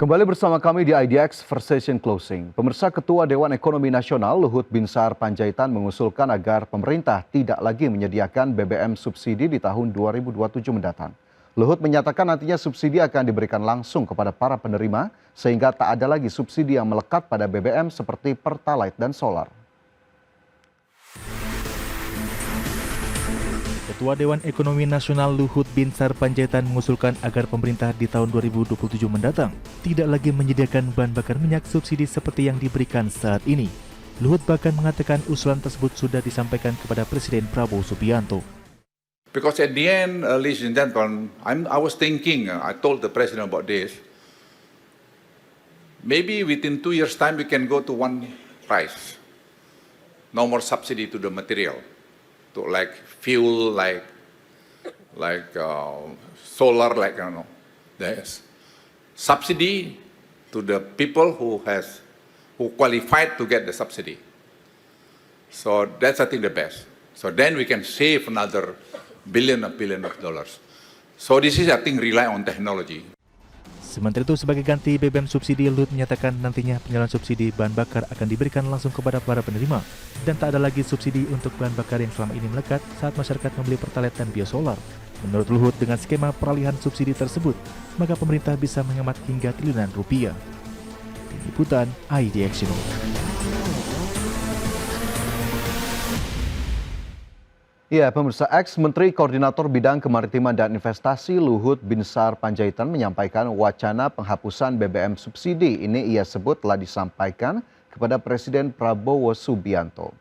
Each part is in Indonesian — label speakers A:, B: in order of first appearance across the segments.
A: Kembali bersama kami di IDX Versation Closing. Pemirsa, Ketua Dewan Ekonomi Nasional Luhut Binsar Panjaitan mengusulkan agar pemerintah tidak lagi menyediakan BBM subsidi di tahun 2027 mendatang. Luhut menyatakan nantinya subsidi akan diberikan langsung kepada para penerima sehingga tak ada lagi subsidi yang melekat pada BBM seperti Pertalite dan solar.
B: Ketua Dewan Ekonomi Nasional Luhut Binsar Panjaitan mengusulkan agar pemerintah di tahun 2027 mendatang tidak lagi menyediakan bahan bakar minyak subsidi seperti yang diberikan saat ini. Luhut bahkan mengatakan usulan tersebut sudah disampaikan kepada Presiden Prabowo Subianto.
C: Because at the end, ladies and gentlemen, I was thinking, I told the President about this, maybe within 2 years' time we can go to one price. No more subsidy to the material. To like fuel, like solar, there's subsidy to the people who qualified to get the subsidy. So that's I think the best. So then we can save another billion of dollars. So this is I think rely on technology.
B: Sementara itu, sebagai ganti BBM subsidi, Luhut menyatakan nantinya penyaluran subsidi bahan bakar akan diberikan langsung kepada para penerima dan tak ada lagi subsidi untuk bahan bakar yang selama ini melekat saat masyarakat membeli Pertalite dan biosolar. Menurut Luhut, dengan skema peralihan subsidi tersebut, maka pemerintah bisa menghemat hingga triliunan rupiah. Tim Liputan IDX News.
A: Ya, pemirsa, ex-Menteri Koordinator Bidang Kemaritiman dan Investasi Luhut Binsar Panjaitan menyampaikan wacana penghapusan BBM subsidi. Ini ia sebut telah disampaikan kepada Presiden Prabowo Subianto.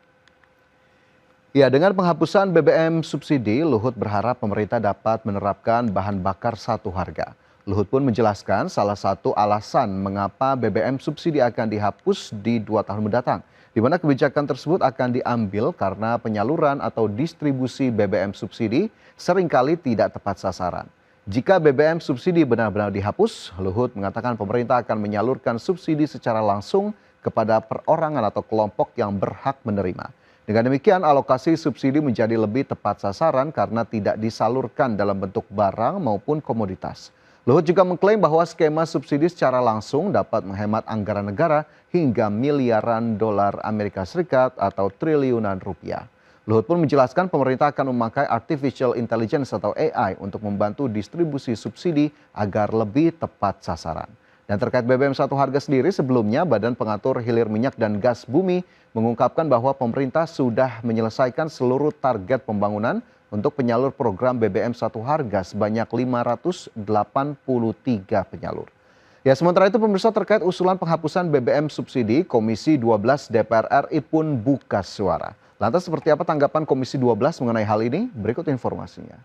A: Ya, dengan penghapusan BBM subsidi, Luhut berharap pemerintah dapat menerapkan bahan bakar satu harga. Luhut pun menjelaskan salah satu alasan mengapa BBM subsidi akan dihapus di 2 tahun mendatang, di mana kebijakan tersebut akan diambil karena penyaluran atau distribusi BBM subsidi seringkali tidak tepat sasaran. Jika BBM subsidi benar-benar dihapus, Luhut mengatakan pemerintah akan menyalurkan subsidi secara langsung kepada perorangan atau kelompok yang berhak menerima. Dengan demikian, alokasi subsidi menjadi lebih tepat sasaran karena tidak disalurkan dalam bentuk barang maupun komoditas. Luhut juga mengklaim bahwa skema subsidi secara langsung dapat menghemat anggaran negara hingga miliaran dolar Amerika Serikat atau triliunan rupiah. Luhut pun menjelaskan pemerintah akan memakai artificial intelligence atau AI untuk membantu distribusi subsidi agar lebih tepat sasaran. Dan terkait BBM satu harga sendiri, sebelumnya Badan Pengatur Hilir Minyak dan Gas Bumi mengungkapkan bahwa pemerintah sudah menyelesaikan seluruh target pembangunan untuk penyalur program BBM satu harga sebanyak 583 penyalur. Ya, sementara itu pemirsa, terkait usulan penghapusan BBM subsidi, Komisi 12 DPR RI pun buka suara. Lantas seperti apa tanggapan Komisi 12 mengenai hal ini? Berikut informasinya.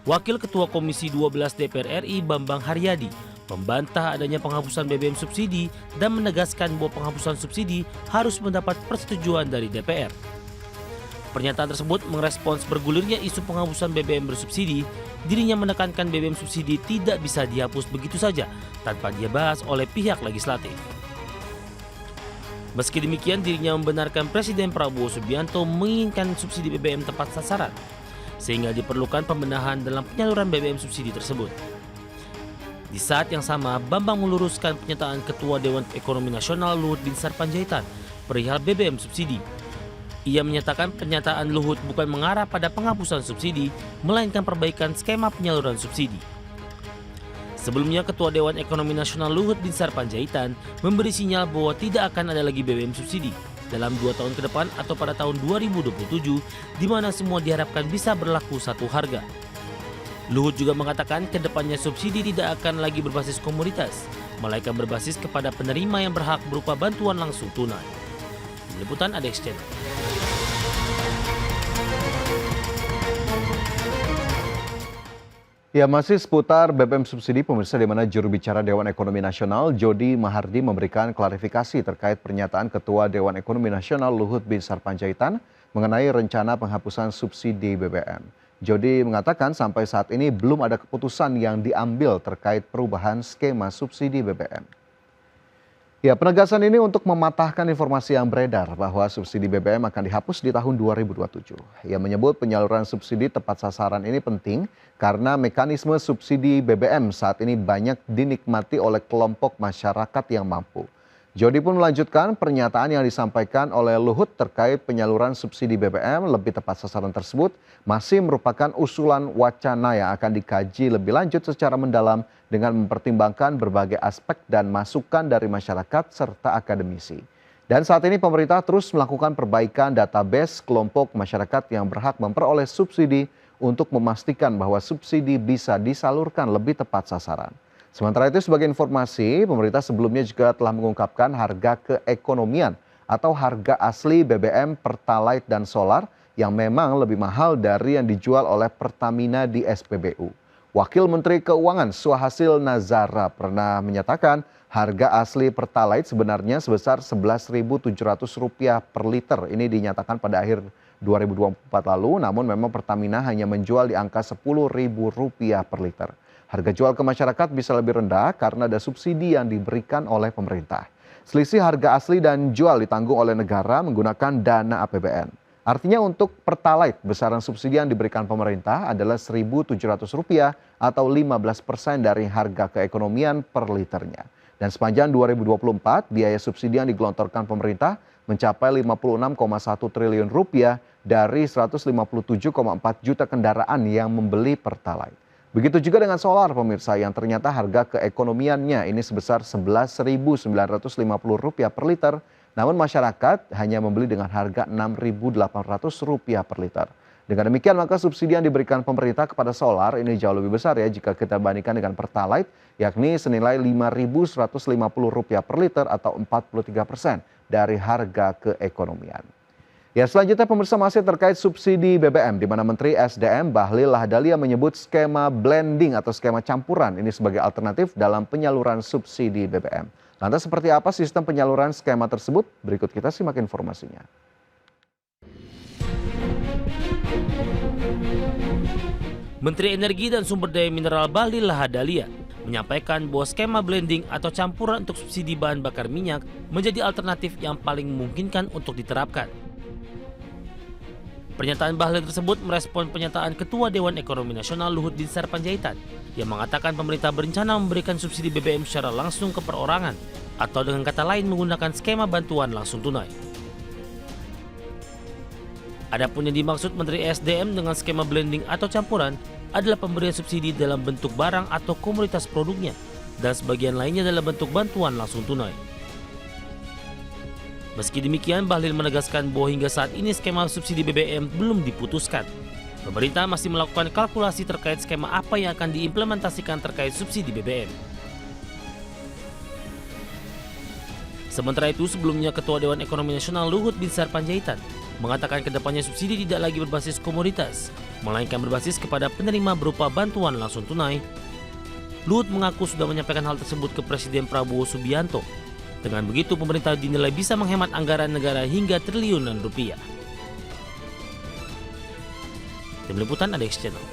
D: Wakil Ketua Komisi 12 DPR RI Bambang Haryadi membantah adanya penghapusan BBM subsidi dan menegaskan bahwa penghapusan subsidi harus mendapat persetujuan dari DPR. Pernyataan tersebut merespons bergulirnya isu penghapusan BBM bersubsidi. Dirinya menekankan BBM subsidi tidak bisa dihapus begitu saja tanpa dibahas oleh pihak legislatif. Meski demikian, dirinya membenarkan Presiden Prabowo Subianto menginginkan subsidi BBM tepat sasaran, sehingga diperlukan pembenahan dalam penyaluran BBM subsidi tersebut. Di saat yang sama, Bambang meluruskan pernyataan Ketua Dewan Ekonomi Nasional Luhut Binsar Panjaitan perihal BBM subsidi. Ia menyatakan pernyataan Luhut bukan mengarah pada penghapusan subsidi, melainkan perbaikan skema penyaluran subsidi. Sebelumnya, Ketua Dewan Ekonomi Nasional Luhut Binsar Panjaitan memberi sinyal bahwa tidak akan ada lagi BBM subsidi dalam 2 tahun ke depan atau pada tahun 2027, di mana semua diharapkan bisa berlaku satu harga. Luhut juga mengatakan kedepannya subsidi tidak akan lagi berbasis komoditas, melainkan berbasis kepada penerima yang berhak berupa bantuan langsung tunai. Liputan IDX Channel.
A: Ya, masih seputar BBM subsidi, pemirsa, di mana juru bicara Dewan Ekonomi Nasional Jody Mahardi memberikan klarifikasi terkait pernyataan Ketua Dewan Ekonomi Nasional Luhut Binsar Panjaitan mengenai rencana penghapusan subsidi BBM. Jody mengatakan sampai saat ini belum ada keputusan yang diambil terkait perubahan skema subsidi BBM. Ya, penegasan ini untuk mematahkan informasi yang beredar bahwa subsidi BBM akan dihapus di tahun 2027. Ia menyebut penyaluran subsidi tepat sasaran ini penting karena mekanisme subsidi BBM saat ini banyak dinikmati oleh kelompok masyarakat yang mampu. Jody pun melanjutkan pernyataan yang disampaikan oleh Luhut terkait penyaluran subsidi BBM lebih tepat sasaran tersebut masih merupakan usulan wacana yang akan dikaji lebih lanjut secara mendalam dengan mempertimbangkan berbagai aspek dan masukan dari masyarakat serta akademisi. Dan saat ini pemerintah terus melakukan perbaikan database kelompok masyarakat yang berhak memperoleh subsidi untuk memastikan bahwa subsidi bisa disalurkan lebih tepat sasaran. Sementara itu sebagai informasi, pemerintah sebelumnya juga telah mengungkapkan harga keekonomian atau harga asli BBM, Pertalite dan Solar yang memang lebih mahal dari yang dijual oleh Pertamina di SPBU. Wakil Menteri Keuangan Suhasil Nazara pernah menyatakan harga asli Pertalite sebenarnya sebesar Rp11.700 per liter. Ini dinyatakan pada akhir 2024 lalu, namun memang Pertamina hanya menjual di angka Rp10.000 per liter. Harga jual ke masyarakat bisa lebih rendah karena ada subsidi yang diberikan oleh pemerintah. Selisih harga asli dan jual ditanggung oleh negara menggunakan dana APBN. Artinya untuk Pertalite besaran subsidi yang diberikan pemerintah adalah Rp1.700 atau 15% dari harga keekonomian per liternya. Dan sepanjang 2024 biaya subsidi yang digelontorkan pemerintah mencapai Rp56,1 triliun dari 157,4 juta kendaraan yang membeli Pertalite. Begitu juga dengan solar pemirsa yang ternyata harga keekonomiannya ini sebesar Rp11.950 per liter, namun masyarakat hanya membeli dengan harga Rp6.800 per liter. Dengan demikian maka subsidi yang diberikan pemerintah kepada solar ini jauh lebih besar ya jika kita bandingkan dengan Pertalite, yakni senilai Rp5.150 per liter atau 43% dari harga keekonomian. Ya, selanjutnya pemirsa masih terkait subsidi BBM, di mana Menteri SDM Bahlil Lahadalia menyebut skema blending atau skema campuran ini sebagai alternatif dalam penyaluran subsidi BBM. Lantas seperti apa sistem penyaluran skema tersebut? Berikut kita simak informasinya.
D: Menteri Energi dan Sumber Daya Mineral Bahlil Lahadalia menyampaikan bahwa skema blending atau campuran untuk subsidi bahan bakar minyak menjadi alternatif yang paling memungkinkan untuk diterapkan. Pernyataan Bahlil tersebut merespon pernyataan Ketua Dewan Ekonomi Nasional Luhut Binsar Panjaitan yang mengatakan pemerintah berencana memberikan subsidi BBM secara langsung ke perorangan atau dengan kata lain menggunakan skema bantuan langsung tunai. Adapun yang dimaksud Menteri SDM dengan skema blending atau campuran adalah pemberian subsidi dalam bentuk barang atau komoditas produknya dan sebagian lainnya dalam bentuk bantuan langsung tunai. Meski demikian, Bahlil menegaskan bahwa hingga saat ini skema subsidi BBM belum diputuskan. Pemerintah masih melakukan kalkulasi terkait skema apa yang akan diimplementasikan terkait subsidi BBM. Sementara itu, sebelumnya Ketua Dewan Ekonomi Nasional Luhut Binsar Panjaitan mengatakan kedepannya subsidi tidak lagi berbasis komoditas, melainkan berbasis kepada penerima berupa bantuan langsung tunai. Luhut mengaku sudah menyampaikan hal tersebut ke Presiden Prabowo Subianto. Dengan begitu, pemerintah dinilai bisa menghemat anggaran negara hingga triliunan rupiah. Tim Liputan ADX Channel.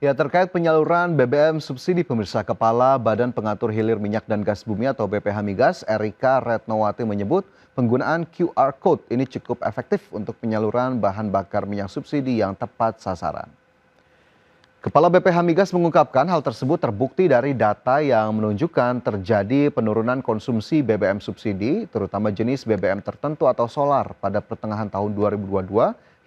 A: Ya, terkait penyaluran BBM subsidi pemirsa, Kepala Badan Pengatur Hilir Minyak dan Gas Bumi atau BPH Migas, Erika Retnowati menyebut penggunaan QR Code ini cukup efektif untuk penyaluran bahan bakar minyak subsidi yang tepat sasaran. Kepala BPH Migas mengungkapkan hal tersebut terbukti dari data yang menunjukkan terjadi penurunan konsumsi BBM subsidi, terutama jenis BBM tertentu atau solar pada pertengahan tahun 2022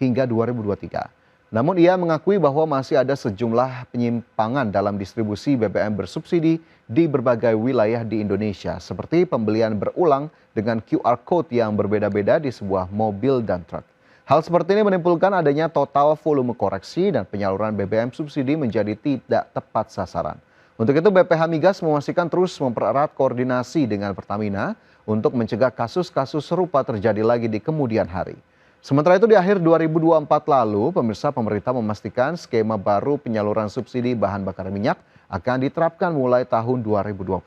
A: hingga 2023. Namun ia mengakui bahwa masih ada sejumlah penyimpangan dalam distribusi BBM bersubsidi di berbagai wilayah di Indonesia, seperti pembelian berulang dengan QR Code yang berbeda-beda di sebuah mobil dan truk. Hal seperti ini menimbulkan adanya total volume koreksi dan penyaluran BBM subsidi menjadi tidak tepat sasaran. Untuk itu BPH Migas memastikan terus mempererat koordinasi dengan Pertamina untuk mencegah kasus-kasus serupa terjadi lagi di kemudian hari. Sementara itu di akhir 2024 lalu, pemerintah memastikan skema baru penyaluran subsidi bahan bakar minyak akan diterapkan mulai tahun 2025.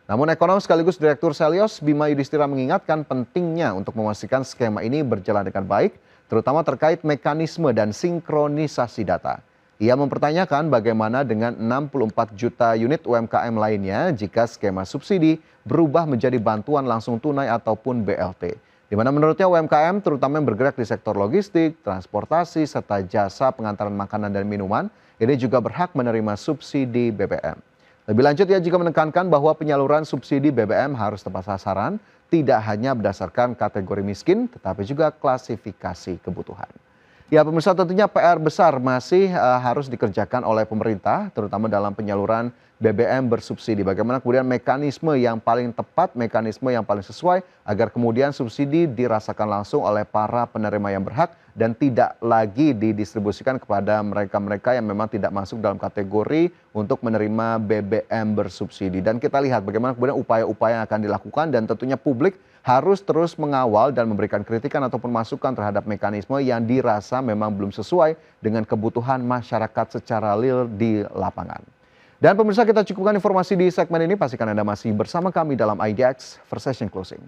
A: Namun ekonom sekaligus Direktur Selyos Bima Yudhistira mengingatkan pentingnya untuk memastikan skema ini berjalan dengan baik, terutama terkait mekanisme dan sinkronisasi data. Ia mempertanyakan bagaimana dengan 64 juta unit UMKM lainnya jika skema subsidi berubah menjadi bantuan langsung tunai ataupun BLT. Di mana menurutnya UMKM terutama yang bergerak di sektor logistik, transportasi, serta jasa pengantaran makanan dan minuman ini juga berhak menerima subsidi BBM. Lebih lanjut, ia juga menekankan bahwa penyaluran subsidi BBM harus tepat sasaran, tidak hanya berdasarkan kategori miskin, tetapi juga klasifikasi kebutuhan. Ya pemirsa, tentunya PR besar masih harus dikerjakan oleh pemerintah, terutama dalam penyaluran BBM bersubsidi. Bagaimana kemudian mekanisme yang paling tepat, mekanisme yang paling sesuai, agar kemudian subsidi dirasakan langsung oleh para penerima yang berhak dan tidak lagi didistribusikan kepada mereka-mereka yang memang tidak masuk dalam kategori untuk menerima BBM bersubsidi. Dan kita lihat bagaimana kemudian upaya-upaya yang akan dilakukan, dan tentunya publik harus terus mengawal dan memberikan kritikan ataupun masukan terhadap mekanisme yang dirasa memang belum sesuai dengan kebutuhan masyarakat secara real di lapangan. Dan pemirsa, kita cukupkan informasi di segmen ini. Pastikan Anda masih bersama kami dalam IDX First Session Closing.